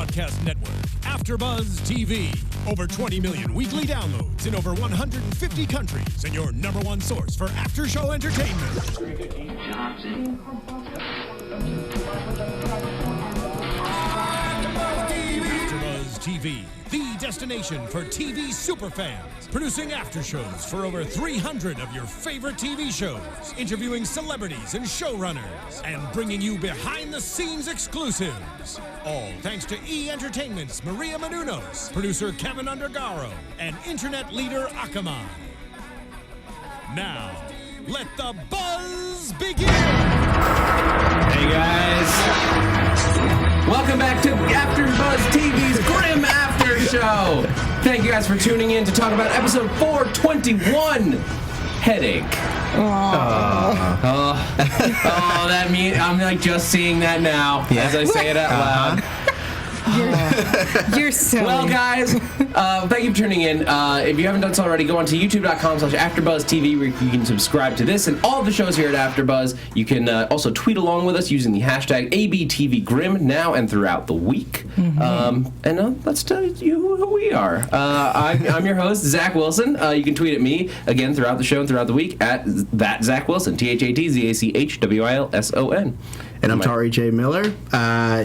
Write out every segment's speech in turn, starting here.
broadcast network, AFTERBUZZ TV. Over 20 million weekly downloads in over 150 countries, and your number one source for after-show entertainment. AFTERBUZZ TV, the destination for TV superfans. Producing after shows for over 300 of your favorite TV shows, interviewing celebrities and showrunners, and bringing you behind-the-scenes exclusives. All thanks to E! Entertainment's Maria Menounos, producer Kevin Undergaro, and internet leader Akamai. Now, let the buzz begin! Hey guys, welcome back to AFTERBUZZ TV's Grimm After Show. Thank you guys for tuning in to talk about episode 421, Headache. That means I'm like just seeing that now as I say it out loud. You're silly. Well, guys, thank you for tuning in. If you haven't done so already, go on to youtube.com/AfterBuzzTV where you can subscribe to this and all the shows here at AfterBuzz. You can also tweet along with us using the hashtag ABTVGrimm now and throughout the week. Let's tell you who we are. I'm your host, Zach Wilson. You can tweet at me, again, throughout the show and throughout the week at that Zach Wilson, ThatZachWilson. And I'm Tauri J. Miller.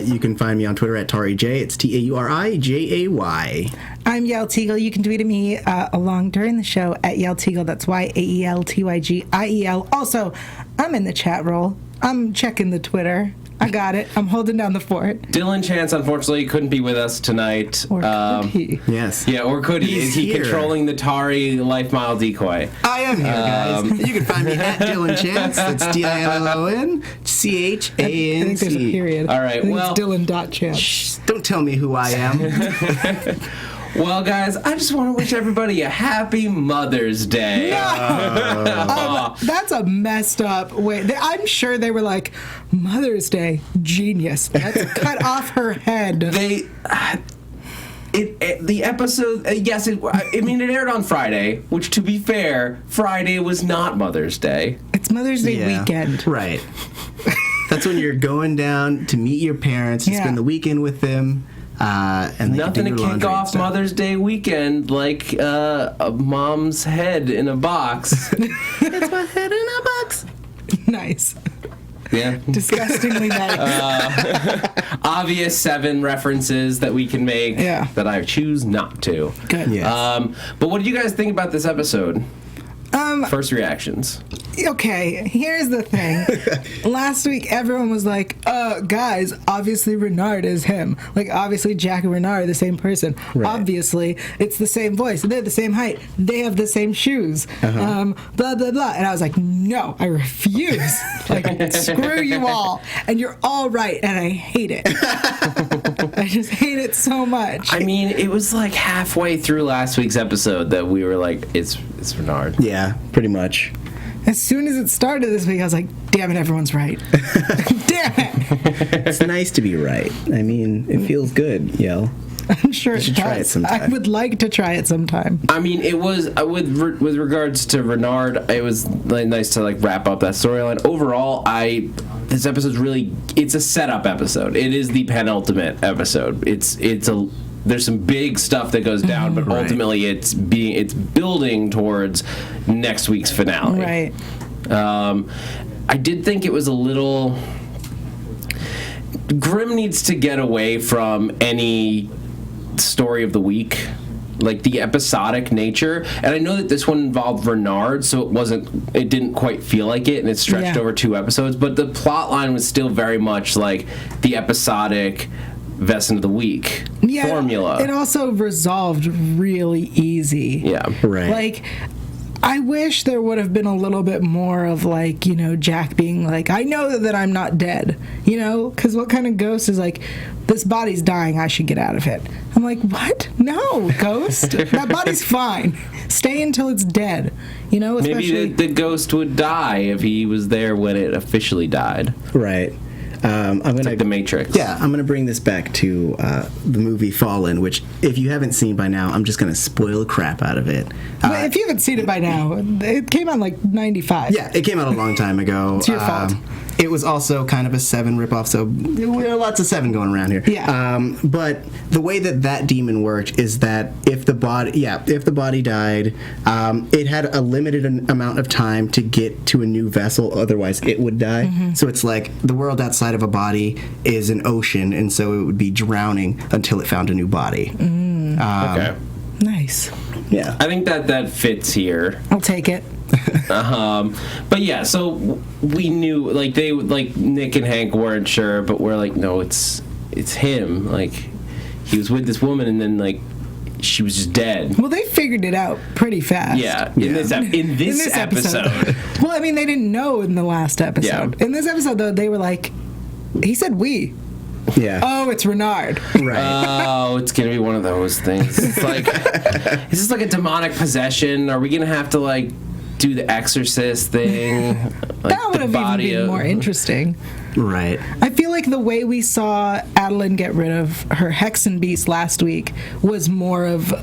You can find me on Twitter at Tauri J. It's TaurijAY. I'm Yael Tygiel. You can tweet at me along during the show at Yael Tygiel. That's YAELTYGIEL. Also, I'm in the chat roll. I'm checking the Twitter. I got it. I'm holding down the fort. Dylan Chance, unfortunately, couldn't be with us tonight. Or could he? Yes. Yeah, or could he? Is he here. Controlling the Tauri Life Mile decoy? I am here, guys. You can find me at Dylan Chance. That's DILLONCHANC. I think there's a period. All right, I think well, it's Dylan.Chance. Shh, don't tell me who I am. Well, guys, I just want to wish everybody a happy Mother's Day. That's a messed up way. I'm sure they were like, Mother's Day, genius. Let's cut off her head. The episode, yes, it aired on Friday, which, to be fair, Friday was not Mother's Day. It's Mother's Day weekend. Right. That's when you're going down to meet your parents, to spend the weekend with them. And nothing to kick off Mother's Day weekend like a mom's head in a box. It's my head in a box. Nice. Yeah. Disgustingly nice. Obvious 7 references that we can make that I choose not to. Good. Yes. But what did you guys think about this episode? First reactions. Okay, here's the thing. Last week, everyone was like, guys, obviously Renard is him. Like, obviously Jack and Renard are the same person. Right. Obviously, it's the same voice. They're the same height. They have the same shoes. Blah, blah, blah. And I was like, no, I refuse. Like, screw you all. And you're all right, and I hate it. I just hate it so much. I mean, it was like halfway through last week's episode that we were like, it's Renard. Yeah, pretty much. As soon as it started this week, I was like, damn it, everyone's right. Damn it. It's nice to be right. I mean, it feels good, Yael. I'm sure it does. Try it sometime. I would like to try it sometime. I mean, it was, with regards to Renard, it was like nice to like wrap up that storyline. Overall, this episode's really, it's a setup episode. It is the penultimate episode. There's some big stuff that goes down, but ultimately it's building towards next week's finale. Right. I did think it was a little. Grimm needs to get away from any story of the week, like the episodic nature. And I know that this one involved Renard, so it didn't quite feel like it, and it stretched over 2 episodes. But the plot line was still very much like the episodic Vesson of the Week formula. It also resolved really easy. Yeah. Right. Like, I wish there would have been a little bit more of, like, you know, Jack being like, I know that I'm not dead, you know? Because what kind of ghost is like, this body's dying, I should get out of it? I'm like, what? No, ghost. That body's fine. Stay until it's dead, you know? Maybe the ghost would die if he was there when it officially died. Right. It's like The Matrix. Yeah, I'm going to bring this back to the movie Fallen, which, if you haven't seen by now, I'm just going to spoil the crap out of it. But if you haven't seen it by now, it came out like 95. Yeah, it came out a long time ago. It's your fault. it was also kind of a Seven ripoff, so there are lots of Seven going around here. Yeah. But the way that demon worked is that if the body died, it had a limited amount of time to get to a new vessel, otherwise it would die. Mm-hmm. So it's like the world outside of a body is an ocean, and so it would be drowning until it found a new body. Okay. Nice. Yeah. I think that fits here. I'll take it. But yeah, so we knew, like, Nick and Hank weren't sure, but we're like, no, it's him. Like, he was with this woman, and then, like, she was just dead. Well, they figured it out pretty fast. Yeah, in this episode. Well, I mean, they didn't know in the last episode. Yeah. In this episode, though, they were like, he said we. Yeah. Oh, it's Renard. Right. Oh, it's gonna be one of those things. It's like, is this like a demonic possession? Are we gonna have to, like, do the Exorcist thing? Like, That would have even been more interesting. Right. I feel like the way we saw Adeline get rid of her Hexen Beast last week was more of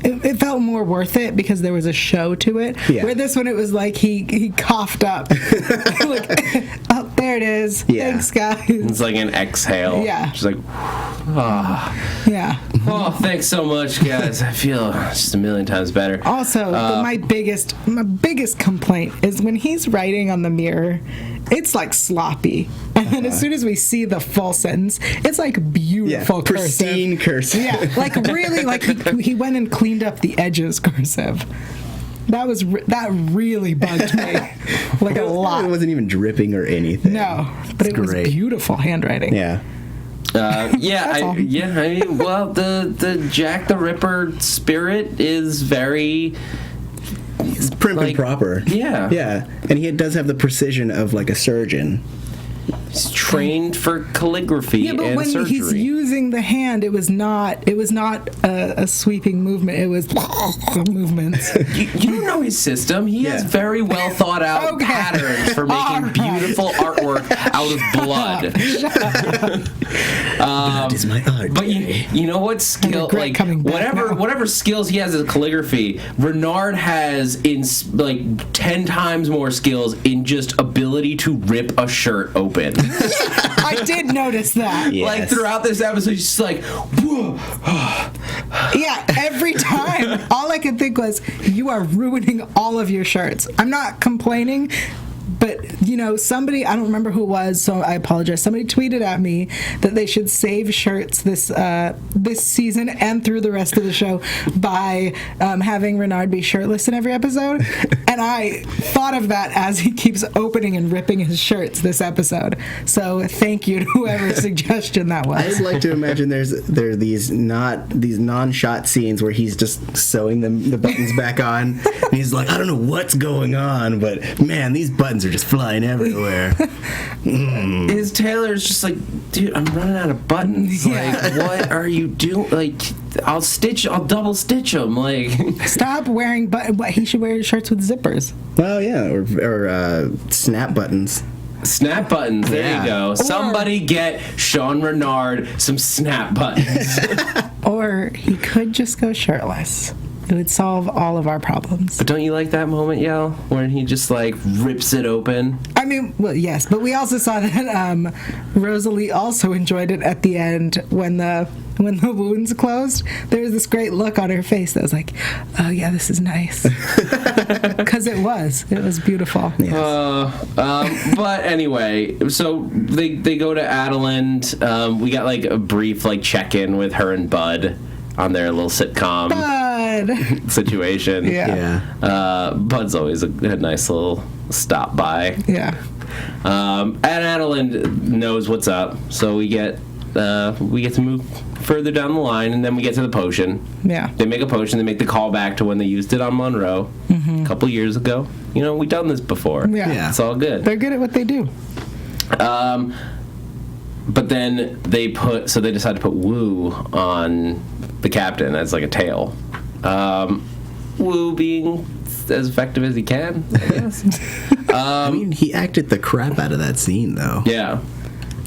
it felt more worth it because there was a show to it. Yeah. Where this one, it was like he coughed up. Like, oh, there it is. Yeah. Thanks, guys. It's like an exhale. Yeah. She's like, Yeah. oh, thanks so much, guys. I feel just a million times better. Also, my biggest complaint is when he's writing on the mirror, it's like sloppy. And then as soon as we see the full sentence, it's like beautiful cursive. Pristine cursive. Yeah, like really, like he went and cleaned up the edges cursive. That really bugged me, like a lot. It wasn't even dripping or anything. No, but it was beautiful handwriting. Yeah. I mean, well, the Jack the Ripper spirit is very... It's prim and proper. Yeah. Yeah. And he does have the precision of, like, a surgeon. He's trained for calligraphy Yeah, but and when surgery. he's using the hand, it was not a sweeping movement. It was movements. You don't know his system. He has very well thought out patterns for making beautiful artwork out of blood. Blood is my art. But you know what skill? Like whatever skills he has in calligraphy, Renard has in like 10 times more skills in just ability to rip a shirt open. I did notice that. Yes. Like throughout this episode, he's just like, whoa. Yeah, every time. All I could think was, you are ruining all of your shirts. I'm not complaining, but, you know, somebody, I don't remember who it was, so I apologize. Somebody tweeted at me that they should save shirts this season and through the rest of the show by having Renard be shirtless in every episode. And I thought of that as he keeps opening and ripping his shirts this episode. So thank you to whoever's suggestion that was. I'd like to imagine there are these non-shot scenes where he's just sewing the buttons back on. And he's like, I don't know what's going on, but man, these buttons are just flying everywhere. His tailor's just like, dude, I'm running out of buttons. Like, what are you doing? Like, I'll double stitch them. Like, Stop wearing he should wear shirts with zippers. Oh yeah, or snap buttons. snap buttons. There Yeah. you go. Somebody get Sean Renard some snap buttons. Or he could just go shirtless. It would solve all of our problems. But don't you like that moment, Yael, when he just like rips it open? I mean, well, yes, but we also saw that Rosalie also enjoyed it at the end when the wounds closed. There was this great look on her face that was like, oh yeah, this is nice. Because it was beautiful. Yes. But anyway, so they go to Adeline. We got like a brief like check-in with her and Bud on their little sitcom situation. Yeah. Bud's always a nice little stop by. Yeah. And Adeline knows what's up, so we get to move further down the line, and then we get to the potion. Yeah. They make a potion. They make the call back to when they used it on Monroe a couple years ago. You know, we've done this before. Yeah. It's all good. They're good at what they do. But then they decide to put Woo on the captain as like a tail. Woo being as effective as he can, I guess. I mean, he acted the crap out of that scene, though. Yeah.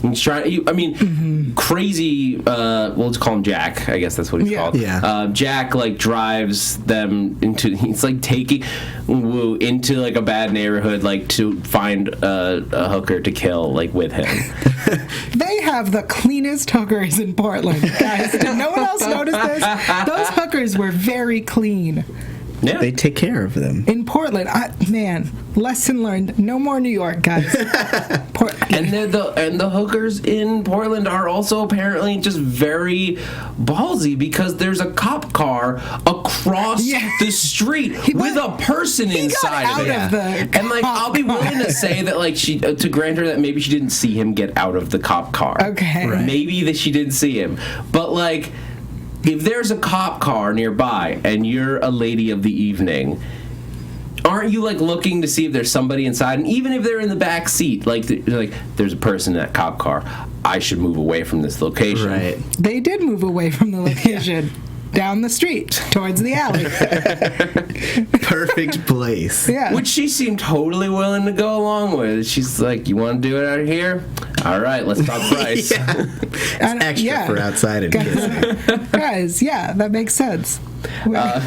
He's trying. Crazy. Let's call him Jack. I guess that's what he's called. Yeah. Jack like drives them into. He's like taking Wu into like a bad neighborhood, like to find a hooker to kill, like with him. They have the cleanest hookers in Portland, guys. Did no one else notice this? Those hookers were very clean. Yeah. They take care of them. In Portland, lesson learned. No more New York, guys. And the hookers in Portland are also apparently just very ballsy because there's a cop car across the street with a person inside of it. And like, I'll be willing to say that like to grant her that maybe she didn't see him get out of the cop car. Okay. Right. Maybe that she didn't see him, but like. If there's a cop car nearby and you're a lady of the evening, aren't you like looking to see if there's somebody inside? And even if they're in the back seat, like there's a person in that cop car, I should move away from this location. Right. They did move away from the location. Down the street towards the alley. Perfect place. Yeah. Which she seemed totally willing to go along with. She's like, "You want to do it out here? All right, let's talk price." It's extra for outside of guys, that makes sense. I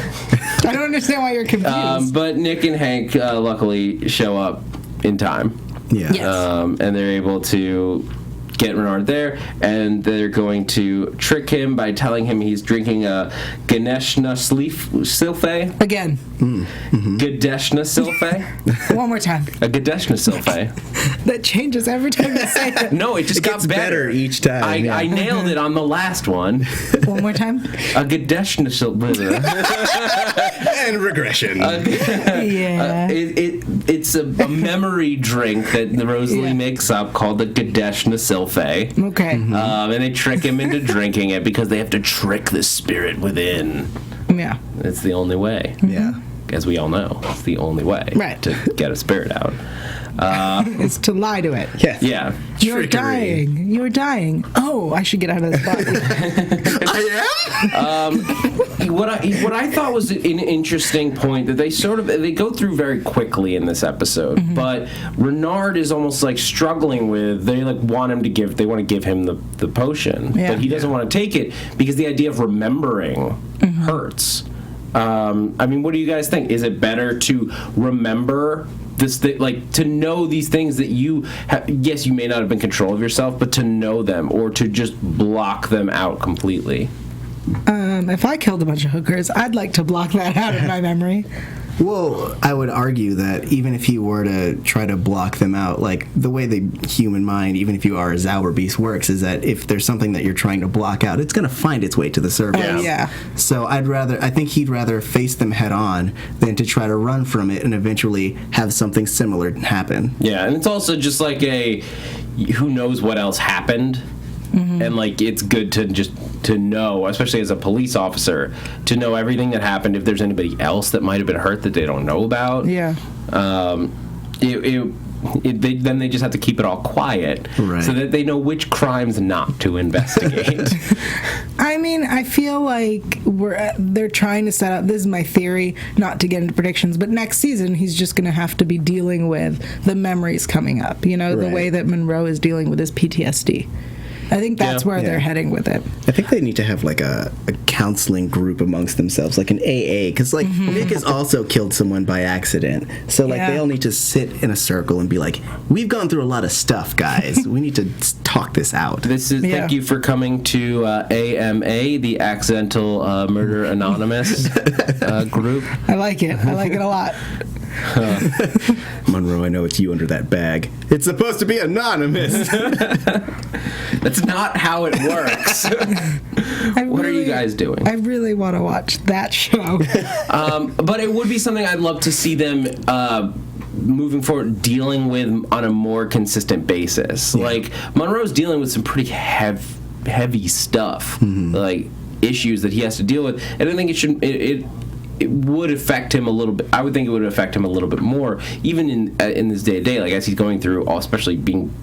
don't understand why you're confused. But Nick and Hank luckily show up in time. Yeah. Yes. And they're able to get Renard there, and they're going to trick him by telling him he's drinking a Ganeshna Silfe. Again. Gadeshna Silfe. One more time. A Gadeshna Silfe. That changes every time you say it. No, it just got gets better each time. I nailed it on the last one. One more time. A Gadeshna Silfe. And regression. It's a memory drink that Rosalie makes up called the Gadeshna Silfe. Okay. And they trick him into drinking it because they have to trick the spirit within. Yeah. It's the only way. Yeah. As we all know, it's the only way to get a spirit out. Is to lie to it. Yes. Yeah. You're dying. You're dying. Oh, I should get out of this body. I am? What I thought was an interesting point that they go through very quickly in this episode, but Renard is almost like struggling with. They like want to give him the potion, but he doesn't want to take it because the idea of remembering hurts. What do you guys think? Is it better to remember this to know these things that you yes, you may not have been in control of yourself, but to know them or to just block them out completely? If I killed a bunch of hookers, I'd like to block that out of my memory. Well, I would argue that even if you were to try to block them out, like the way the human mind, even if you are a Zauberbeast, works is that if there's something that you're trying to block out, it's going to find its way to the surface. Oh, yeah. So I think he'd rather face them head on than to try to run from it and eventually have something similar happen. Yeah, and it's also just like who knows what else happened. And like it's good to know, especially as a police officer, to know everything that happened. If there's anybody else that might have been hurt that they don't know about, then they just have to keep it all quiet, so that they know which crimes not to investigate. I feel like they're trying to set up. This is my theory, not to get into predictions, but next season he's just going to have to be dealing with the memories coming up. The way that Monroe is dealing with his PTSD. I think that's where they're heading with it. I think they need to have like a counseling group amongst themselves, like an AA, because like Nick has also killed someone by accident. So like they all need to sit in a circle and be like, "We've gone through a lot of stuff, guys. We need to talk this out." Thank you for coming to AMA, the Accidental Murder Anonymous group. I like it. I like it a lot. Monroe, I know it's you under that bag. It's supposed to be anonymous. That's not how it works. What are you guys doing? I really want to watch that show. But it would be something I'd love to see them moving forward dealing with on a more consistent basis. Like Monroe's dealing with some pretty heavy stuff, like issues that he has to deal with, and I think it would affect him a little bit. I would think it would affect him a little bit more, even in this day to day, like as he's going through, especially being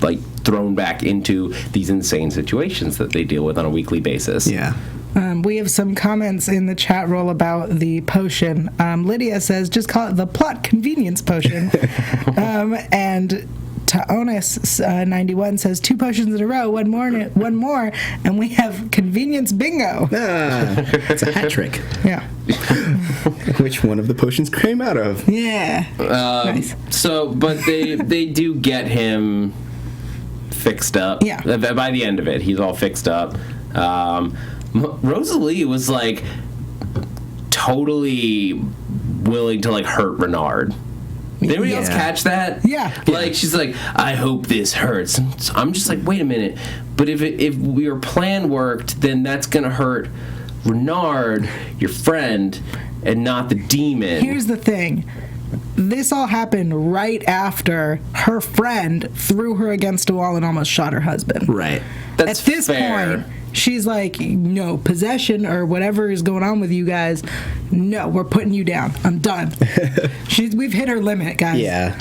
like thrown back into these insane situations that they deal with on a weekly basis. Yeah. We have some comments in the chat roll about the potion. Lydia says, just call it the plot convenience potion. And Taonis 91 says 2 potions in a row, one more, and we have convenience bingo. It's a hat trick. Yeah. Which one of the potions came out of? Yeah. Nice. So, but they do get him fixed up. Yeah. By the end of it, he's all fixed up. Rosalie was like totally willing to like hurt Renard. Did anybody else catch that? Yeah. Like, she's like, I hope this hurts. And so I'm just like, wait a minute. But if your plan worked, then that's going to hurt Renard, your friend, and not the demon. Here's the thing. This all happened right after her friend threw her against a wall and almost shot her husband. Right. That's At this fair. point, she's like, no, possession or whatever is going on with you guys, no, we're putting you down. I'm done. We've hit her limit, guys. Yeah.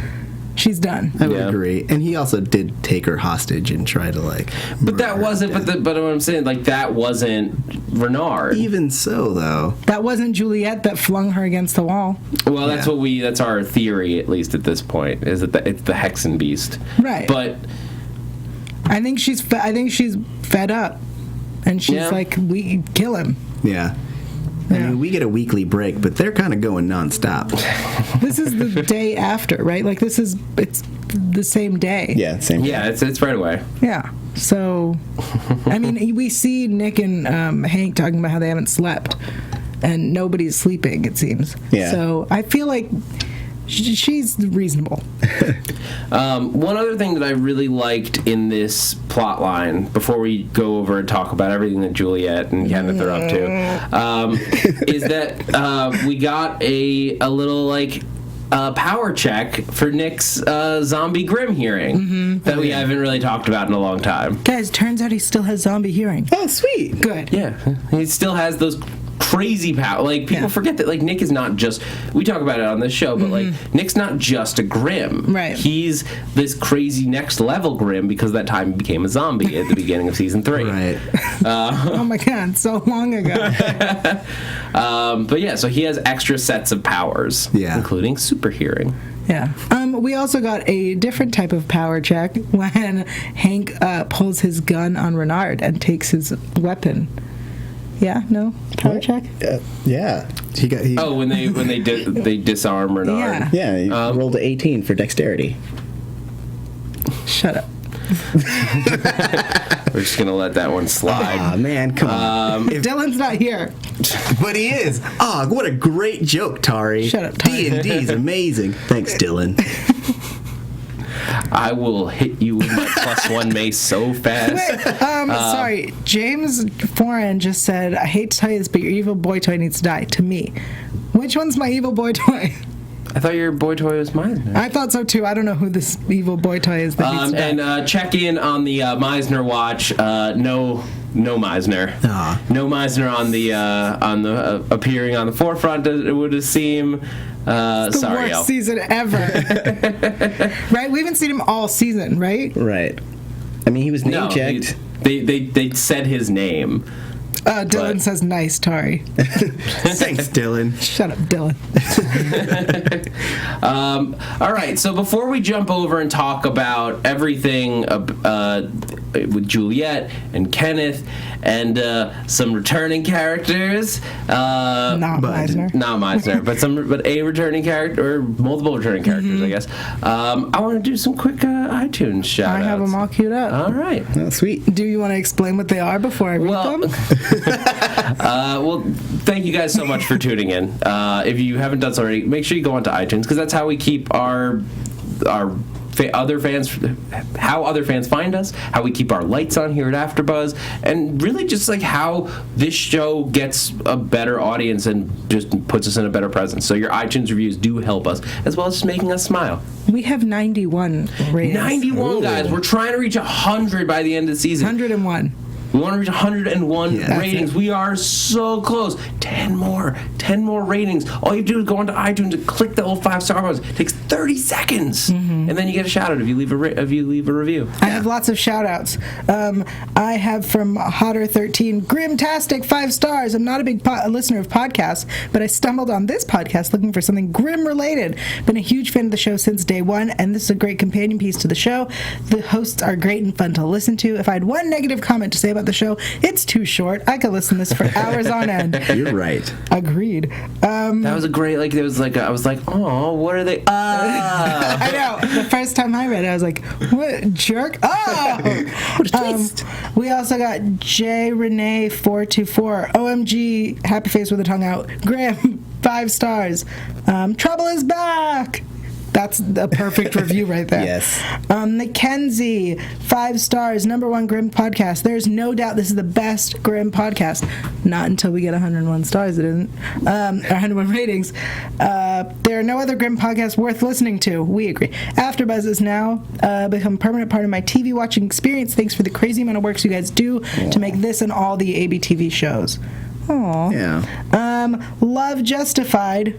She's done. I would agree. And he also did take her hostage and try to, like... But that wasn't, but what I'm saying, like, that wasn't Renard. Even so, though. That wasn't Juliet that flung her against the wall. Well, that's our theory, at least at this point, is that it's the Hexen Beast. Right. But... I think she's fed up. And she's like, we kill him. Yeah. I mean, we get a weekly break, but they're kind of going nonstop. This is the day after, right? Like, it's the same day. Yeah, same. Yeah, it's right away. Yeah. So, I mean, we see Nick and Hank talking about how they haven't slept, and nobody's sleeping, it seems. Yeah. So, I feel like she's reasonable. One other thing that I really liked in this plot line, before we go over and talk about everything that Juliet and Kenneth are up to, is that we got a little, like, power check for Nick's zombie Grimm hearing that we haven't really talked about in a long time. Guys, turns out he still has zombie hearing. Oh, sweet. Good. Yeah, he still has those crazy power. Like, people forget that, like, Nick is not just, we talk about it on this show, but like, Nick's not just a Grimm. Right. He's this crazy next level Grimm because that time he became a zombie at the beginning of season 3. Right. Oh my god, so long ago. But yeah, so he has extra sets of powers, including super hearing. Yeah. We also got a different type of power check when Hank pulls his gun on Renard and takes his weapon. Yeah, no power check. Yeah, when they disarm Renard. Yeah, he rolled a 18 for dexterity. Shut up. We're just gonna let that one slide. Aw, man, come on. Dylan's not here. But he is. Oh, what a great joke, Tauri. Shut up, Tauri. D&D's amazing. Thanks, Dylan. I will hit you with my +1 mace so fast. Wait, sorry. James Foran just said, I hate to tell you this, but your evil boy toy needs to die. To me. Which one's my evil boy toy? I thought your boy toy was Meisner. I thought so too. I don't know who this evil boy toy is that needs to die. And check in on the Meisner watch. No Meisner. No Meisner on the appearing on the forefront. It would seem. It's the worst season ever. Right? We haven't seen him all season, right? Right. I mean, he was name checked. They said his name. Dylan says, nice, Tauri. Thanks, Dylan. Shut up, Dylan. All right, so before we jump over and talk about everything with Juliet and Kenneth and some returning characters, Not Meisner, but a returning character or multiple returning characters, I guess. I want to do some quick iTunes shout-outs. I have them all queued up. All right. Oh, sweet. Do you want to explain what they are before I read them? Well, thank you guys so much for tuning in. If you haven't done so already, make sure you go onto iTunes because that's how we keep our other fans, how other fans find us, how we keep our lights on here at AfterBuzz, and really just like how this show gets a better audience and just puts us in a better presence. So your iTunes reviews do help us, as well as just making us smile. We have 91 ratings. 91, guys. We're trying to reach 100 by the end of the season. 101. We want to reach 101 Yeah, ratings. We are so close. 10 more ratings. All you do is go onto iTunes and click the little 5-star ones. It takes 30 seconds, and then you get a shout out if you leave a review. I have lots of shout outs. I have from Hotter13, Grimtastic, 5 stars. I'm not a big listener of podcasts, but I stumbled on this podcast looking for something Grimm related. Been a huge fan of the show since day one, and this is a great companion piece to the show. The hosts are great and fun to listen to. If I had one negative comment to say about the show, it's too short. I could listen to this for hours on end. You're right. Agreed. That was a great, like, there was like, I was like, oh, what are they? I know. The first time I read it, I was like, what, jerk? Oh! What a twist. We also got J. Renee 424. OMG, happy face with a tongue out. Grimm, 5 stars. Trouble is back. That's the perfect review right there. Yes. Mackenzie, 5 stars, #1 Grimm podcast. There's no doubt this is the best Grimm podcast. Not until we get 101 stars, it isn't. 101 ratings. There are no other Grimm podcasts worth listening to. We agree. AfterBuzz is now become a permanent part of my TV watching experience. Thanks for the crazy amount of work you guys do to make this and all the ABTV shows. Aww. Yeah. Love Justified.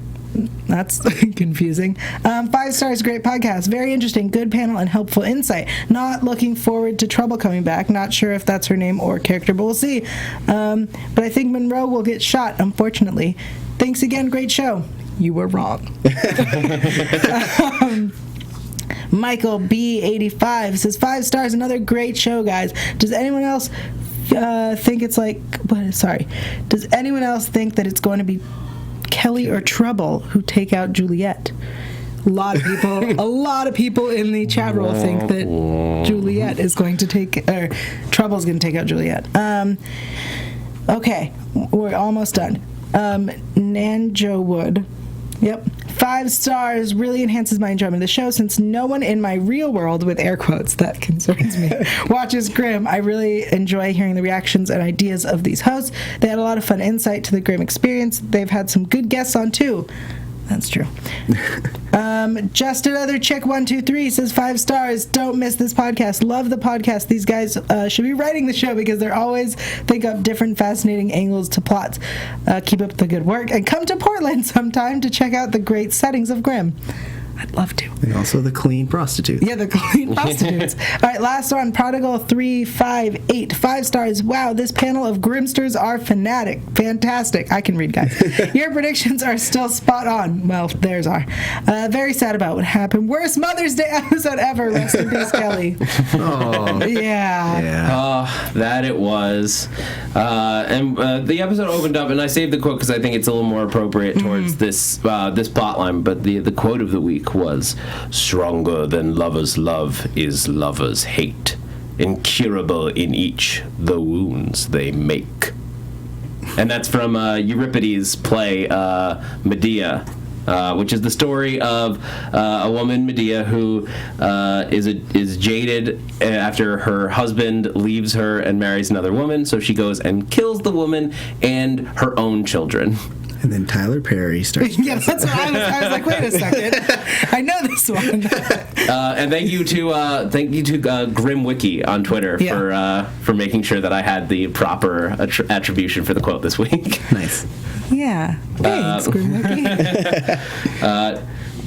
That's confusing. 5 stars, great podcast. Very interesting, good panel, and helpful insight. Not looking forward to Trouble coming back. Not sure if that's her name or character, but we'll see. But I think Monroe will get shot, unfortunately. Thanks again, great show. You were wrong. Michael B85 says 5 stars, another great show, guys. Does anyone else think it's like... Sorry. Does anyone else think that it's going to be Kelly or Trouble who take out Juliet? A lot of people in the chat roll think that Juliet is going to take, or Trouble's going to take out Juliet. Okay, we're almost done. Nanjo Wood. Yep. 5 stars, really enhances my enjoyment of the show since no one in my real world, with air quotes, that concerns me, watches Grimm. I really enjoy hearing the reactions and ideas of these hosts. They had a lot of fun insight to the Grimm experience. They've had some good guests on too. That's true. Just Another Chick 123 says 5 stars. Don't miss this podcast. Love the podcast. These guys should be writing the show because they're always think up different fascinating angles to plots. Keep up the good work and come to Portland sometime to check out the great settings of Grimm. I'd love to. And also the clean prostitutes. Yeah, the clean prostitutes. All right, last one. Prodigal 358. 5 stars. Wow, this panel of Grimsters are fantastic. I can read, guys. Your predictions are still spot on. Well, theirs are. Very sad about what happened. Worst Mother's Day episode ever. Rest in peace, Kelly. Oh. Yeah. That it was. And the episode opened up, and I saved the quote because I think it's a little more appropriate towards this plot line, but the quote of the week was, "Stronger than lovers' love is lovers' hate, incurable in each the wounds they make." And that's from Euripides' play Medea, which is the story of a woman, Medea, who is jaded after her husband leaves her and marries another woman, so she goes and kills the woman and her own children. And then Tyler Perry starts. Yeah, that's what I was like, wait a second. I know this one. And thank you to Grimm Wiki on Twitter for making sure that I had the proper attribution for the quote this week. Nice. Yeah. Thanks, Grimm Wiki.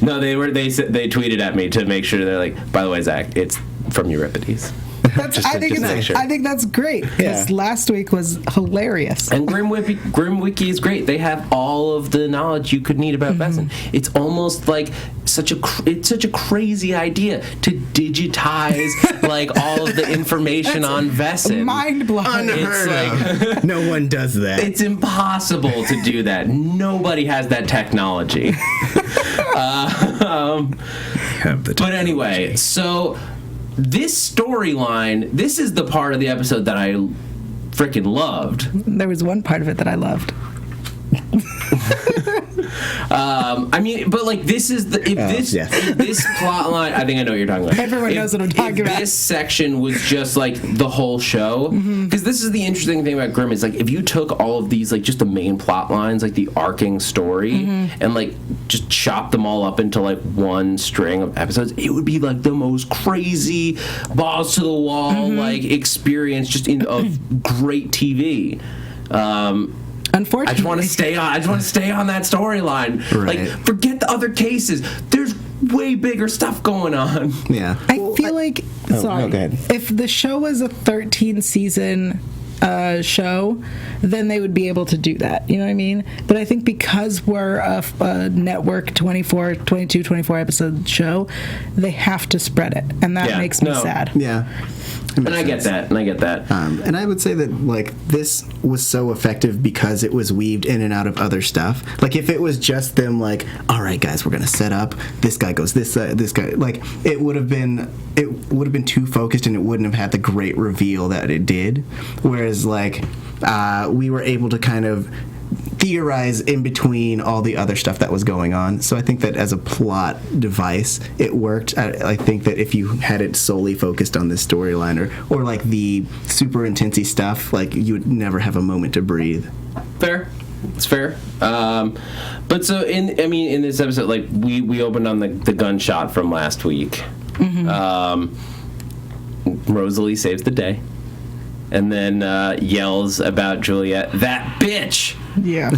No, they tweeted at me to make sure. They're like, by the way, Zach, it's from Euripides. I think that's great. Because last week was hilarious. And Grimm Wiki is great. They have all of the knowledge you could need about Besson. It's almost like such a crazy idea to digitize like all of the information on Vesson. Mind blowing. Unheard of. No one does that. It's impossible to do that. Nobody has that technology. But anyway, so this storyline, this is the part of the episode that I freaking loved. There was one part of it that I loved. I mean, but like this is the if this plot line, I think I know what you're talking about. Everyone knows what I'm talking about. This section was just like the whole show, because this is the interesting thing about Grimm is like if you took all of these like just the main plot lines, like the arcing story, and like just chop them all up into like one string of episodes, it would be like the most crazy balls to the wall like experience just of great TV. Unfortunately, I just want to stay on that storyline. Right. Like, forget the other cases. There's way bigger stuff going on. Yeah. I feel like sorry. No, go ahead. If the show was a 13 season show, then they would be able to do that. You know what I mean? But I think because we're a network 24 episode show, they have to spread it, and that makes me sad. Yeah. And I get that. And I would say that like this was so effective because it was weaved in and out of other stuff. Like if it was just them like, all right guys, we're gonna set up, this guy goes this guy, like it would have been too focused and it wouldn't have had the great reveal that it did. Whereas like we were able to kind of theorize in between all the other stuff that was going on. So I think that as a plot device, it worked. I think that if you had it solely focused on this storyline or like the super intensey stuff, like you would never have a moment to breathe. Fair. It's fair. But so in this episode, like we opened on the gunshot from last week. Rosalie saves the day. And then yells about Juliet, that bitch! Yeah.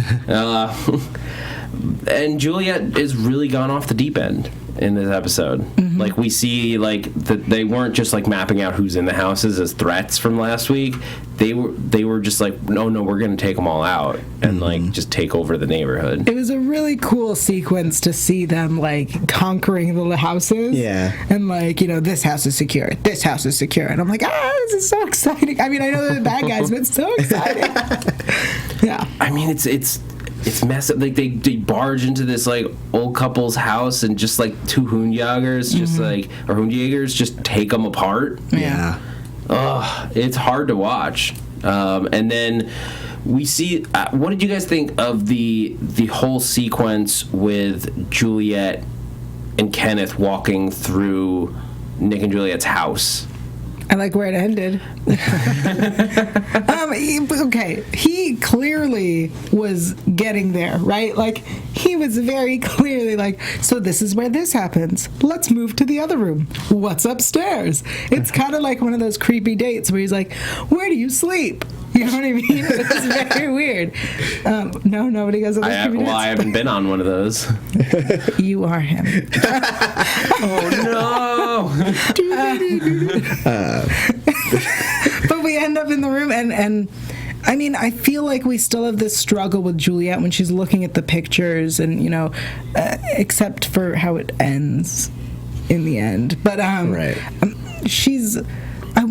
And Juliet is really gone off the deep end in this episode. Like we see like that they weren't just like mapping out who's in the houses as threats from last week. They were just like, no, we're gonna take them all out and like just take over the neighborhood. It was a really cool sequence to see them like conquering the houses. Yeah. And like, you know, this house is secure. This house is secure. And I'm like, this is so exciting. I mean, I know they're the bad guys, but it's so exciting. Yeah. I mean, it's messed up. Like they barge into this like old couple's house and just like two Hoonjagers, just like or Hoonjagers, just take them apart. Yeah. Ugh, it's hard to watch. And then we see. What did you guys think of the whole sequence with Juliet and Kenneth walking through Nick and Juliet's house? I like where it ended. Okay, he clearly was getting there, right? Like, he was very clearly like, so this is where this happens. Let's move to the other room. What's upstairs? It's kind of like one of those creepy dates where he's like, where do you sleep? You know what I mean? It's very weird. No, nobody goes on those creepy dates. Well, I haven't been on one of those. You are him. Oh, no! But we end up in the room, and I mean, I feel like we still have this struggle with Juliet when she's looking at the pictures, and you know, except for how it ends in the end. But right. I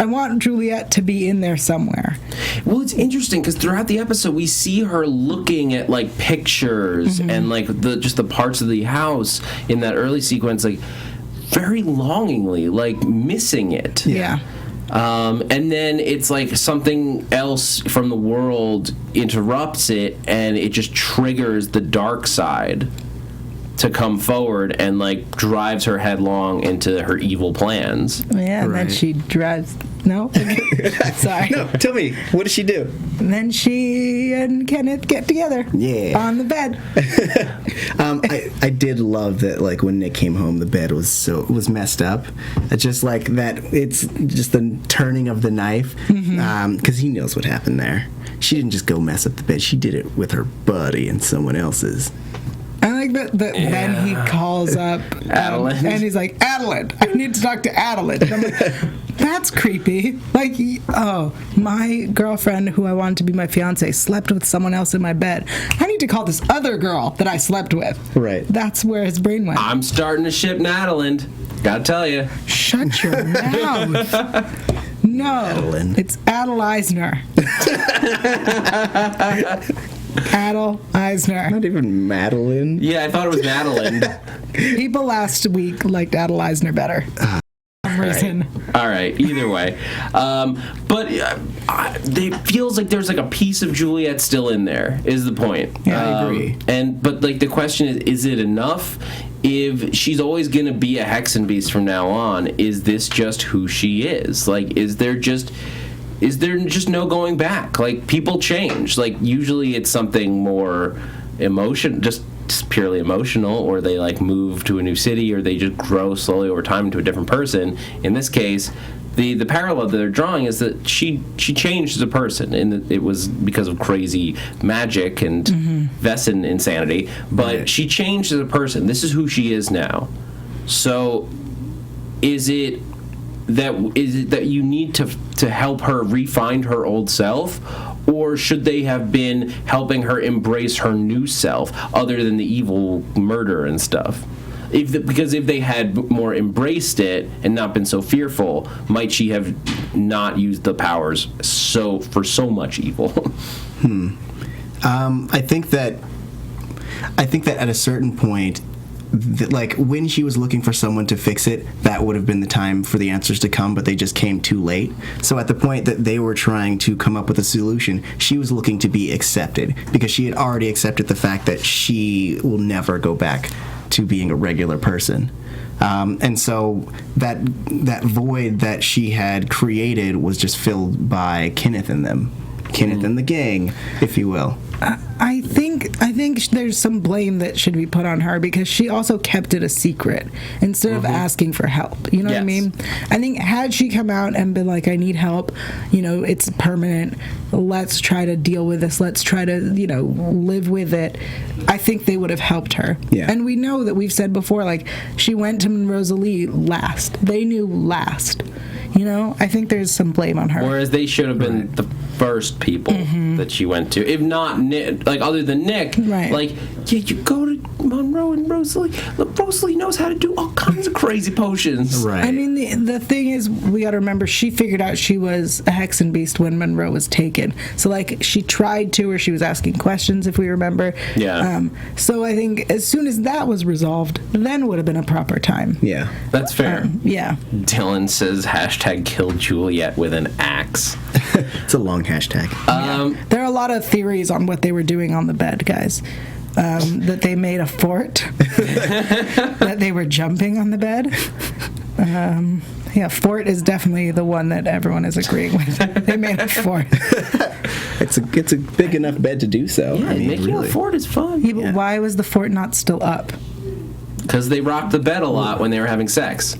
want Juliet to be in there somewhere. Well, it's interesting because throughout the episode we see her looking at like pictures and like the parts of the house in that early sequence, like very longingly, like missing it. Yeah. And then it's like something else from the world interrupts it, and it just triggers the dark side to come forward and like drives her headlong into her evil plans. Yeah, and then she drives. No, sorry. No, tell me, what does she do? And then she and Kenneth get together. Yeah. On the bed. I did love that, like when Nick came home, the bed was messed up. It's just like that. It's just the turning of the knife, because he knows what happened there. She didn't just go mess up the bed. She did it with her buddy and someone else's. I like that then he calls up Adeline. and he's like, Adeline, I need to talk to Adeline. And I'm like, that's creepy. Like, oh, my girlfriend who I wanted to be my fiance slept with someone else in my bed. I need to call this other girl that I slept with. Right. That's where his brain went. I'm starting to ship Natalie. Gotta tell you. Shut your mouth. No, Adeline. it's Adel Eisner. Adel Eisner. Not even Madeline. Yeah, I thought it was Madeline. People last week liked Adel Eisner better. some reason. All right. Either way, but it feels like there's like a piece of Juliet still in there. Is the point? Yeah, I agree. But like the question is it enough? If she's always going to be a Hexenbeast from now on, is this just who she is? Like, is there just no going back? Like, people change. Like, usually it's something more just purely emotional, or they like move to a new city, or they just grow slowly over time into a different person. In this case, the parallel that they're drawing is that she changed as a person, and it was because of crazy magic and Vesson insanity, but she changed as a person. This is who she is now. So is it that you need to help her re-find her old self, or should they have been helping her embrace her new self, other than the evil murder and stuff? Because if they had more embraced it and not been so fearful, might she have not used the powers for so much evil? I think that at a certain point, like when she was looking for someone to fix it, that would have been the time for the answers to come, but they just came too late. So at the point that they were trying to come up with a solution, she was looking to be accepted, because she had already accepted the fact that she will never go back to being a regular person. And so that void that she had created was just filled by Kenneth and them. Kenneth and the gang, if you will. I think there's some blame that should be put on her, because she also kept it a secret instead of asking for help. You know what I mean? I think had she come out and been like, I need help, it's permanent, let's try to deal with this, let's try to, live with it, I think they would have helped her. Yeah. And we know that we've said before, like, she went to Rosalie last. They knew last. I think there's some blame on her. Whereas they should have been the first people that she went to. If not Nick, like other than Nick, like, yeah, you go to Monroe and Rosalie. Look, Rosalie knows how to do all kinds of crazy potions. Right. I mean, the thing is, we got to remember, she figured out she was a Hexenbeast when Monroe was taken. So, like, she tried to, or she was asking questions, if we remember. Yeah. So I think as soon as that was resolved, then would have been a proper time. Yeah. That's fair. Yeah. Dylan says #kill Juliet with an axe. It's a long hashtag. There are a lot of theories on what they were doing on the bed, guys. That they made a fort. That they were jumping on the bed. Fort is definitely the one that everyone is agreeing with. They made a fort. It's a big enough bed to do so. Yeah, making a fort is fun. Yeah, but why was the fort not still up? Because they rocked the bed a lot when they were having sex.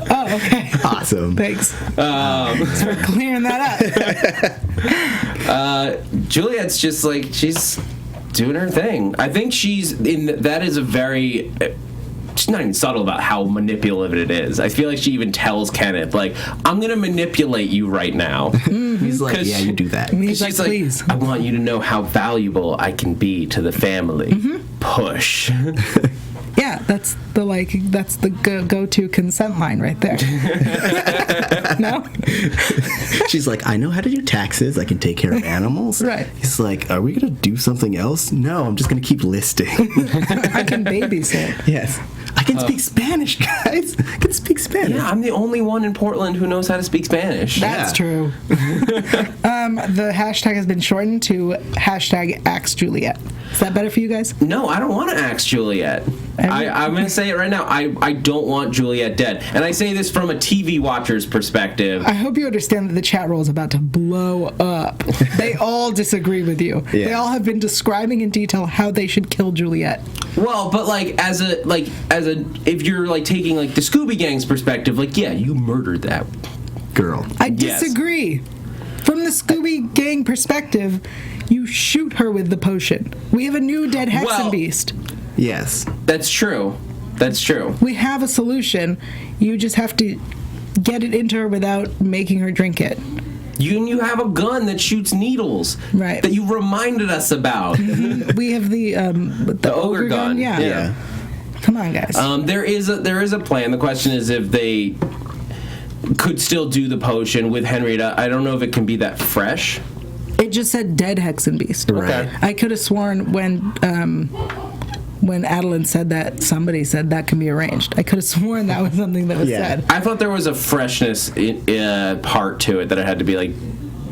Oh, okay. Awesome. Thanks. Thanks for clearing that up. Juliet's just like, she's doing her thing. I think she's that is a very... She's not even subtle about how manipulative it is. I feel like she even tells Kenneth, like, I'm going to manipulate you right now. He's like, yeah, you do that. He's She's like, like, please. I want you to know how valuable I can be to the family. Push. Yeah, that's the go-to consent line right there. No? She's like, I know how to do taxes. I can take care of animals. Right. He's like, are we going to do something else? No, I'm just going to keep listing. I can babysit. Yes. I can speak Spanish, guys. I can speak Spanish. Yeah, I'm the only one in Portland who knows how to speak Spanish. That's true. The hashtag has been shortened to #AxeJuliet. Is that better for you guys? No, I don't want to axe Juliet. I'm going to say it right now. I don't want Juliet dead. And I say this from a TV watcher's perspective. I hope you understand that the chat roll is about to blow up. They all disagree with you. Yeah. They all have been describing in detail how they should kill Juliet. Well, but if you're like taking like the Scooby Gang's perspective, like, yeah, you murdered that girl. I disagree. From the Scooby Gang perspective, you shoot her with the potion. We have a new dead Hexenbeast. Yes. That's true. That's true. We have a solution. You just have to get it into her without making her drink it. You have a gun that shoots needles. Right. That you reminded us about. We have the ogre gun. Yeah. Come on, guys. There is a plan. The question is if they could still do the potion with Henrietta. I don't know if it can be that fresh. It just said dead Hexenbeast. Right. Okay. I could have sworn when when Adeline said that, somebody said that can be arranged. I could have sworn that was something that was said. I thought there was a freshness part to it that it had to be like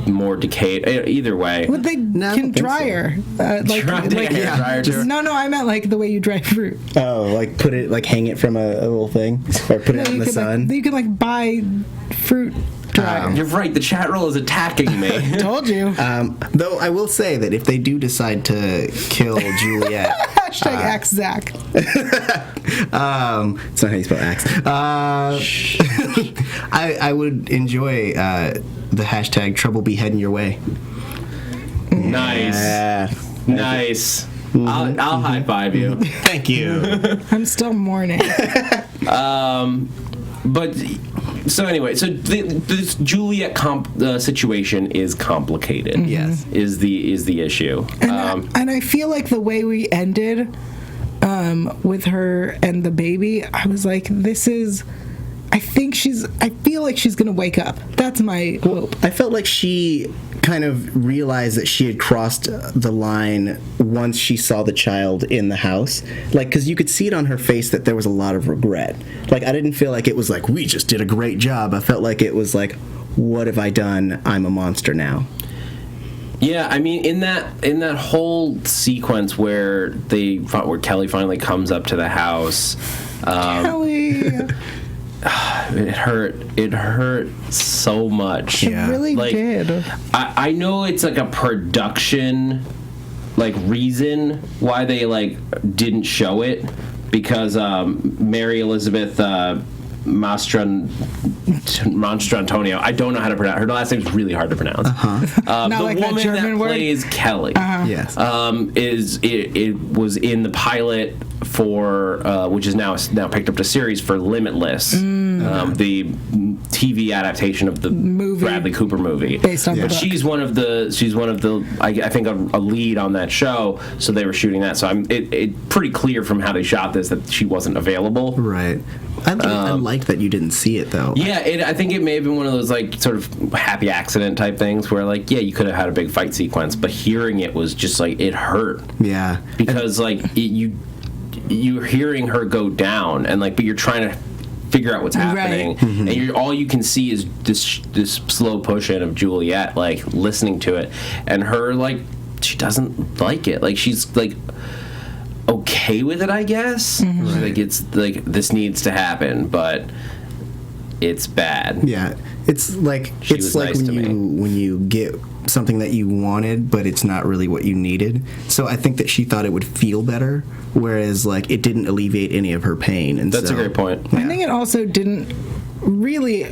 more decayed. Either way. Well, they can dry her. No, I meant like the way you dry fruit. Oh, like put it, like hang it from a little thing, or put it out in the sun. You can like buy fruit dryer. You're right. The chat roll is attacking me. Told you. Though I will say that if they do decide to kill Juliet, hashtag axe Zach. it's not how you spell axe. I would enjoy the hashtag trouble be heading your way. Nice. Nice. I'll high five you. Thank you. I'm still mourning. But so anyway, so this Juliet situation is complicated. Yes, is the issue. And I feel like the way we ended with her and the baby, I was like, this is. I feel like she's gonna wake up. That's my hope. I felt like she kind of realized that she had crossed the line once she saw the child in the house. Like, because you could see it on her face that there was a lot of regret. Like, I didn't feel like it was like, we just did a great job. I felt like it was like, what have I done? I'm a monster now. Yeah, I mean, in that whole sequence where Kelly finally comes up to the house, Kelly. It hurt so much. It really did. I know it's like a production reason why they didn't show it, because Mary Elizabeth Mastrantonio, I don't know how to pronounce her last name's really hard to pronounce. The woman that plays Kelly, yes, it was in the pilot for which is now picked up to series for Limitless, the TV adaptation of the movie, Bradley Cooper movie, based on the book. She's one of the I think a lead on that show, so they were shooting that. So it pretty clear from how they shot this that she wasn't available. Right. I liked that you didn't see it though. Yeah, I think it may have been one of those sort of happy accident type things where you could have had a big fight sequence, but hearing it was just it hurt. Yeah, because you're hearing her go down, and but you're trying to figure out what's happening, right. And all you can see is this slow push in of Juliet listening to it, and her she doesn't like it. She's okay with it, I guess. Mm-hmm. It's this needs to happen, but it's bad. Yeah, it's like when you get something that you wanted, but it's not really what you needed. So I think that she thought it would feel better, whereas it didn't alleviate any of her pain. And that's a great point. Yeah. I think it also didn't really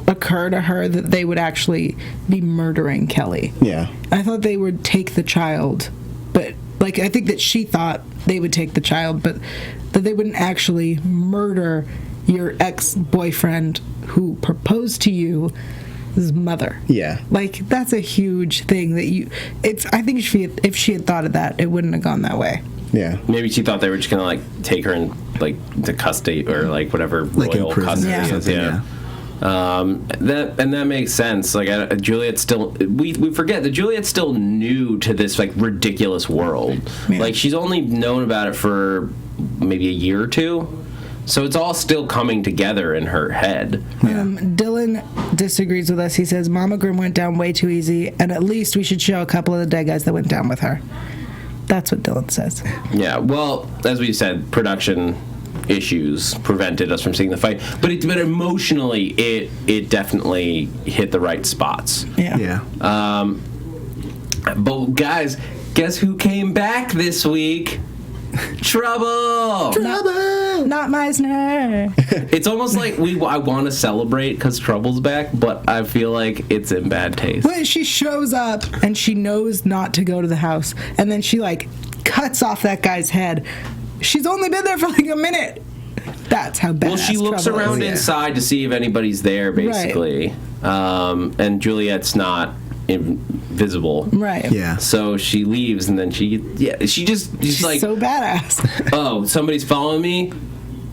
occur to her that they would actually be murdering Kelly. Yeah, I thought they would take the child, but I think that she thought they would take the child, but that they wouldn't actually murder your ex-boyfriend who proposed to you, his mother. Yeah. That's a huge thing that I think if she had thought of that, it wouldn't have gone that way. Yeah. Maybe she thought they were just gonna take her in to custody or whatever royal custody is. Yeah. That makes sense. Juliet's still, we forget that Juliet's still new to this ridiculous world. Yeah. She's only known about it for maybe a year or two, so it's all still coming together in her head. Dylan disagrees with us. He says Mama Grimm went down way too easy, and at least we should show a couple of the dead guys that went down with her. That's what Dylan says. Yeah, well, as we said, production issues prevented us from seeing the fight, but emotionally it definitely hit the right spots. Yeah. But guys, guess who came back this week? Trouble! Not Meisner. It's almost like I want to celebrate because Trouble's back, but I feel like it's in bad taste. When she shows up and she knows not to go to the house, and then she cuts off that guy's head. She's only been there for a minute. That's how bad. Well, she looks around inside to see if anybody's there, basically. Right. And Juliet's not invisible. Right. Yeah. So she leaves, and then she's so badass. Oh, somebody's following me?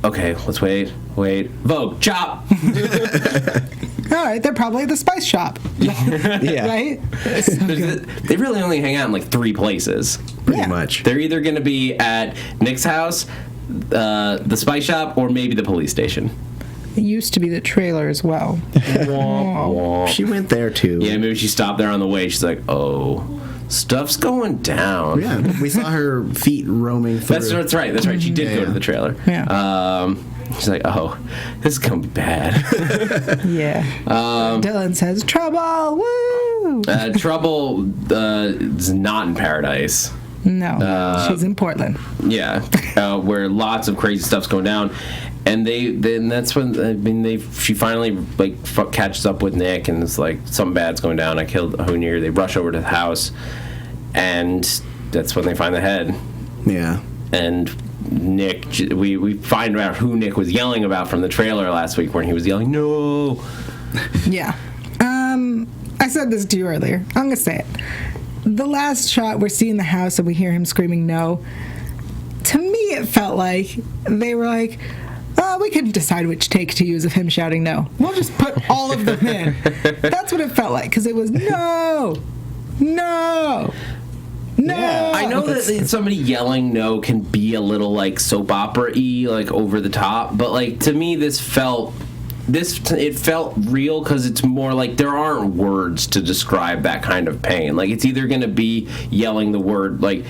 Okay, let's wait. Vogue, chop! All right, they're probably at the spice shop. Yeah. Right? So good. They really only hang out in like 3 places. Pretty much. They're either going to be at Nick's house, the spice shop, or maybe the police station. It used to be the trailer as well. She went there too. Yeah, maybe she stopped there on the way. She's like, oh, stuff's going down. Yeah, we saw her feet roaming through. That's right. That's right. She did go to the trailer. Yeah. She's like, oh, this is going to be bad. Yeah. Dylan says, trouble, woo! Trouble is not in paradise. No, she's in Portland. Yeah, where lots of crazy stuff's going down. And that's when she finally catches up with Nick, and it's like something bad's going down. I killed Hunir. They rush over to the house, and that's when they find the head. Yeah. And Nick, we find out who Nick was yelling about from the trailer last week, when he was yelling no. Yeah. I said this to you earlier. I'm gonna say it. The last shot, we're seeing the house and we hear him screaming no. To me, it felt like they were like, we couldn't decide which take to use of him shouting no. We'll just put all of them in. That's what it felt like, because it was no. Yeah. I know that somebody yelling no can be a little like soap opera-y, like over the top, but like to me it felt real, because it's more like there aren't words to describe that kind of pain. Like it's either going to be yelling the word like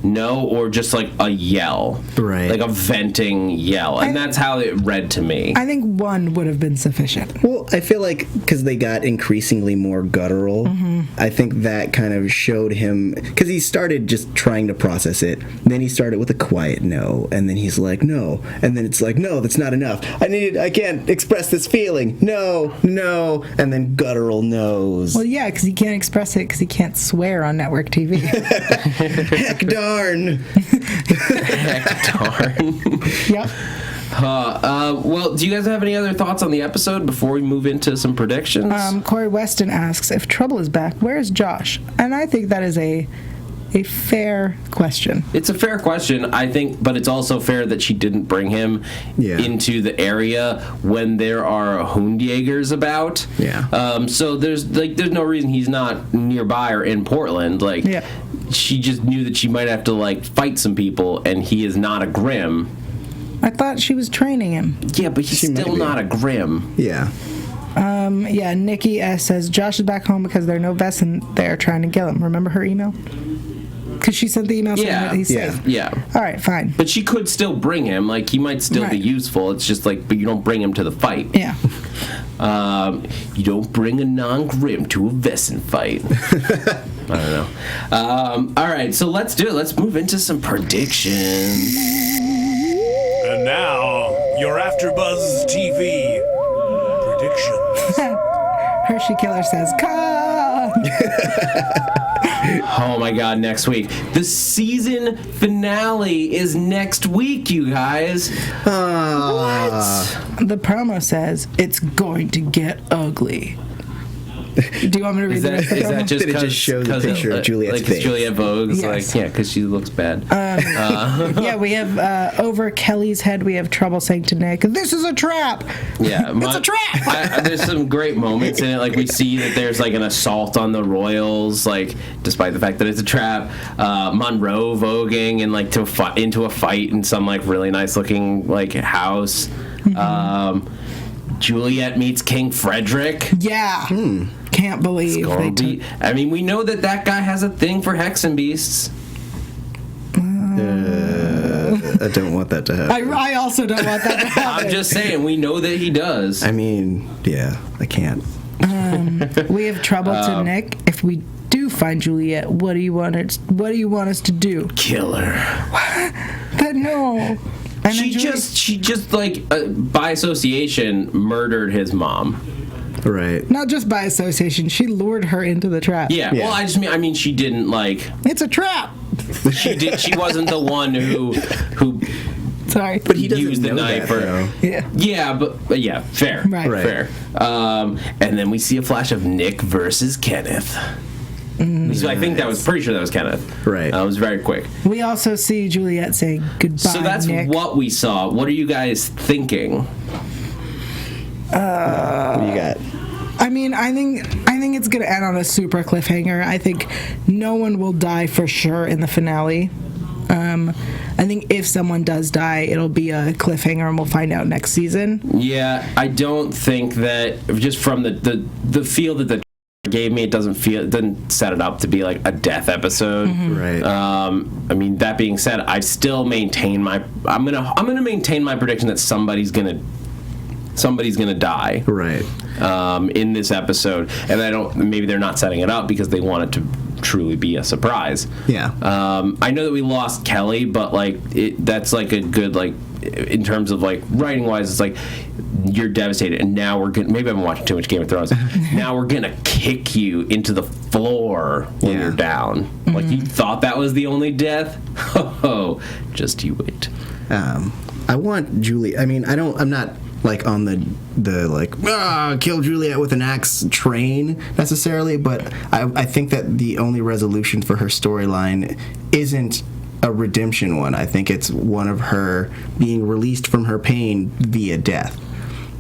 no, or just like a yell, right? Like a venting yell, and that's how it read to me. I think one would have been sufficient. Well, I feel like because they got increasingly more guttural, I think that kind of showed him, because he started just trying to process it. Then he started with a quiet no, and then he's like no, and then it's like no, that's not enough. I can't express this feeling. No, and then guttural no's. Well, yeah, because he can't express it because he can't swear on network TV. Heck darn. Heck darn. Yep. Well, do you guys have any other thoughts on the episode before we move into some predictions? Corey Weston asks, if Trouble is back, where is Josh? And I think that is a fair question. It's a fair question, I think, but it's also fair that she didn't bring him into the area when there are Hundjägers about. Yeah. So there's no reason he's not nearby or in Portland. Like, she just knew that she might have to like fight some people, and he is not a Grimm. I thought she was training him. Yeah, but he's still not a Grimm. Yeah. Nikki S says Josh is back home because there are no vests in there trying to kill him. Remember her email? Because she sent the email saying that he's safe. Yeah. All right, fine. But she could still bring him. Like, he might still be useful. It's just like, but you don't bring him to the fight. Yeah. You don't bring a non-Grimm to a Vesson fight. I don't know. All right, so let's do it. Let's move into some predictions. And now, your AfterBuzz TV predictions. Hershey Killer says, come! Oh my god, next week. The season finale is next week, you guys. What? The promo says, it's going to get ugly. Do you want me to read the rest of the promo? Is that just It just shows a picture of Juliet's face. Juliet Vogue's Yes. because she looks bad. We have over Kelly's head, we have Trouble saying to Nick, this is a trap! Yeah, It's a trap! There's some great moments in it. Like, we see that there's like an assault on the Royals, like, despite the fact that it's a trap. Monroe voguing and like into a fight in some like really nice looking like house. Juliet meets King Frederick. Yeah. Can't believe they took... I mean, we know that guy has a thing for Hexen Beasts. I don't want that to happen. I also don't want that to happen. I'm just saying, we know that he does. I mean, yeah, I can't. We have Trouble to Nick. If we do find Juliet, what do you want us to do? Kill her. But no. And She just like by association murdered his mom. Right. Not just by association, she lured her into the trap. Yeah. Well, I mean she didn't like. It's a trap. She wasn't the one who Sorry. But he doesn't used the know knife. that, though. Yeah, but yeah, fair. Right. Fair. And then we see a flash of Nick versus Kenneth. So I think pretty sure that was Kenneth. Right. It was very quick. We also see Juliet saying goodbye, So that's Nick. what we saw. What are you guys thinking? What do you got? I mean, I think it's gonna end on a super cliffhanger. I think no one will die for sure in the finale. I think if someone does die, it'll be a cliffhanger, and we'll find out next season. Yeah, I don't think that, just from the feel that the gave me, it didn't set it up to be like a death episode. Right. I mean, that being said, I still maintain I'm gonna maintain my prediction that somebody's gonna die. Right. In this episode, and maybe they're not setting it up because they want it to truly be a surprise. Yeah. I know that we lost Kelly, but like that's like a good, like, in terms of like writing wise, it's like you're devastated, and now we're gonna, maybe I've been watching too much Game of Thrones. Now we're gonna kick you into the floor when you're down. Like, you thought that was the only death? Oh, just you wait. I want Julie. I mean, I'm not like on the like kill Juliet with an axe train necessarily, but I think that the only resolution for her storyline isn't a redemption one. I think it's one of her being released from her pain via death.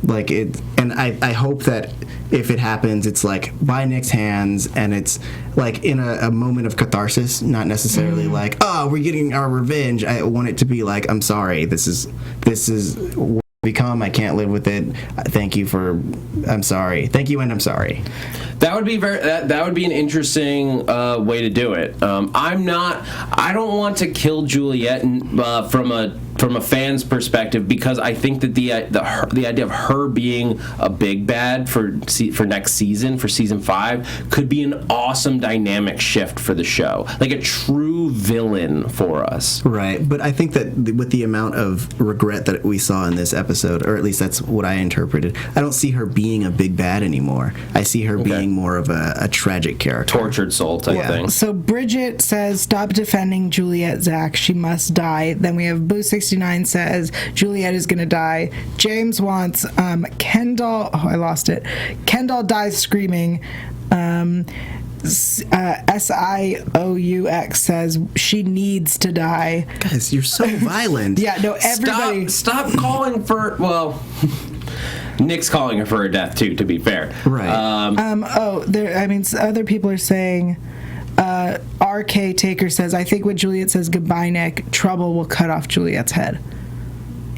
Like it, and I hope that if it happens, it's like by Nick's hands, and it's like in a moment of catharsis, not necessarily like, oh, we're getting our revenge. I want it to be like, I'm sorry, this is what I've become. I can't live with it. I'm sorry. Thank you, and I'm sorry. That would be that would be an interesting way to do it. I don't want to kill Juliet from a fan's perspective, because I think that the idea of her being a big bad for next season, for season 5, could be an awesome dynamic shift for the show, like a true villain for us. Right, but I think that with the amount of regret that we saw in this episode, or at least that's what I interpreted, I don't see her being a big bad anymore. I see her being more of a tragic character, tortured soul type thing. So Bridget says, "Stop defending Juliet, Zach. She must die." Then we have Boo69 says Juliet is gonna die. James wants Kendall. Oh, I lost it. Kendall dies screaming. SIOUX says she needs to die. Guys, you're so violent. Yeah, no, everybody. Stop calling for. Well, Nick's calling her for her death too, to be fair. Right. Other people are saying. RK Taker says, I think when Juliet says goodbye, Nick, Trouble will cut off Juliet's head.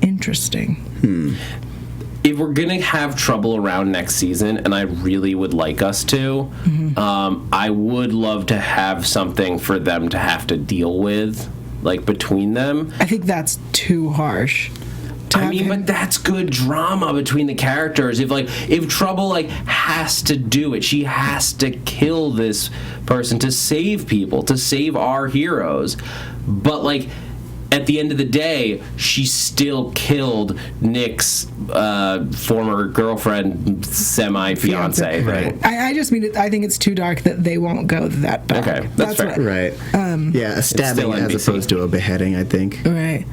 Interesting. If we're gonna have Trouble around next season, and I really would like us to, I would love to have something for them to have to deal with, like, between them. I think that's too harsh. But that's good drama between the characters. If Trouble has to do it, she has to kill this person to save people, to save our heroes. But at the end of the day, she still killed Nick's former girlfriend, semi-fiance. Right? I just mean, I think it's too dark that they won't go that dark. Okay, that's fair. Right. A stabbing as opposed to a beheading, I think. Right.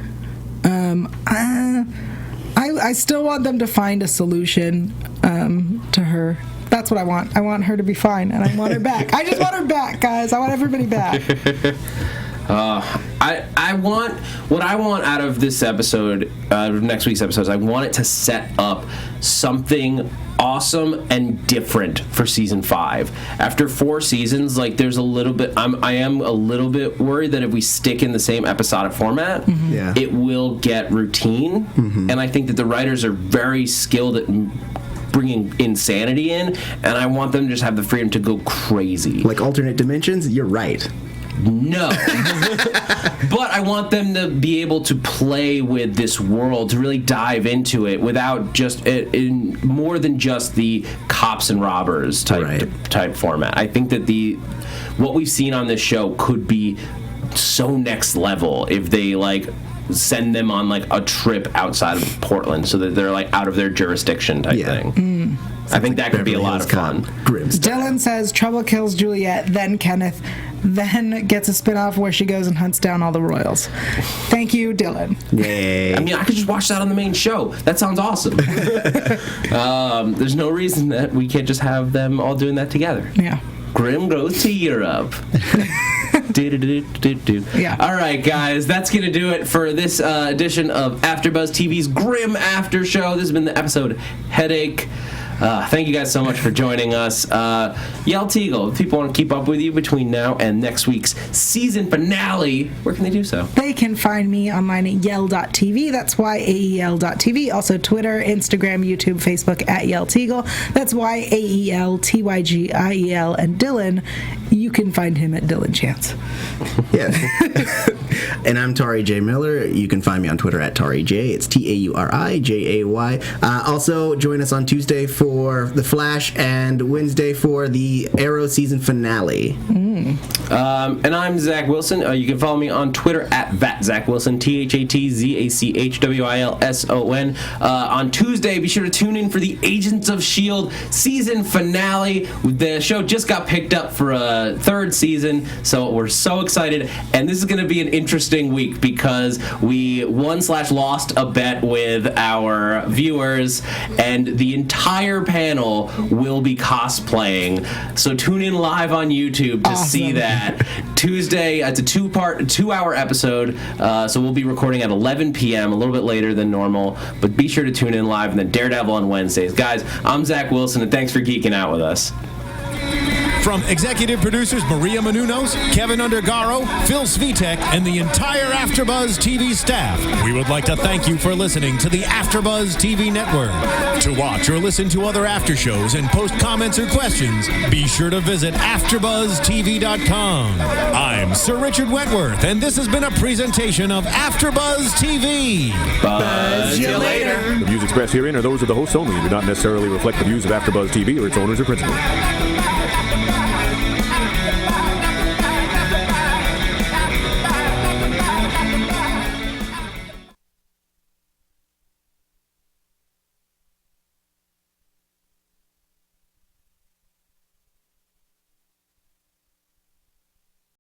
I still want them to find a solution to her. That's what I want. I want her to be fine, and I want her back. I just want her back, guys. I want everybody back. I want what I want out of this episode, next week's episodes. I want it to set up something awesome and different for season 5. After 4 seasons, there's a little bit. I am a little bit worried that if we stick in the same episodic format, it will get routine. And I think that the writers are very skilled at bringing insanity in, and I want them to just have the freedom to go crazy. Like alternate dimensions? You're right. No. But I want them to be able to play with this world, to really dive into it without just in more than just the cops and robbers type format. I think that what we've seen on this show could be so next level if they send them on a trip outside of Portland, so that they're out of their jurisdiction type thing. I think that could be a lot of fun. Dylan says Trouble kills Juliet, then Kenneth, then gets a spinoff where she goes and hunts down all the royals. Thank you, Dylan. Yay. I mean, I could just watch that on the main show. That sounds awesome. There's no reason that we can't just have them all doing that together. Yeah. Grimm goes to Europe. Yeah. All right, guys, that's going to do it for this edition of AfterBuzz TV's Grimm After Show. This has been the episode Headache. Thank you guys so much for joining us. Yael Tygiel, if people want to keep up with you between now and next week's season finale, where can they do so? They can find me online at yael.tv. That's YAEL.tv. Also Twitter, Instagram, YouTube, Facebook at Yael Tygiel. That's YAELTYGIEL. And Dylan, you can find him at Dylan Chance. Yeah. And I'm Tauri J. Miller. You can find me on Twitter at Tauri J. It's TAURIJAY. Also, join us on Tuesday for The Flash and Wednesday for the Arrow season finale. And I'm Zach Wilson. You can follow me on Twitter at @ZachWilson, THATZACHWILSON. On Tuesday, be sure to tune in for the Agents of S.H.I.E.L.D. season finale. The show just got picked up for a third season, so we're so excited. And this is going to be an interesting week because we won/lost a bet with our viewers, and the entire panel will be cosplaying. So tune in live on YouTube to see that. Tuesday, it's a 2-hour episode, so we'll be recording at 11 p.m., a little bit later than normal, but be sure to tune in live, and then Daredevil on Wednesdays. Guys, I'm Zach Wilson, and thanks for geeking out with us. From executive producers Maria Menounos, Kevin Undergaro, Phil Svitek, and the entire AfterBuzz TV staff, we would like to thank you for listening to the AfterBuzz TV network. To watch or listen to other after shows and post comments or questions, be sure to visit AfterBuzzTV.com. I'm Sir Richard Wentworth, and this has been a presentation of AfterBuzz TV. Buzz you later. The views expressed herein are those of the hosts only and do not necessarily reflect the views of AfterBuzz TV or its owners or principals.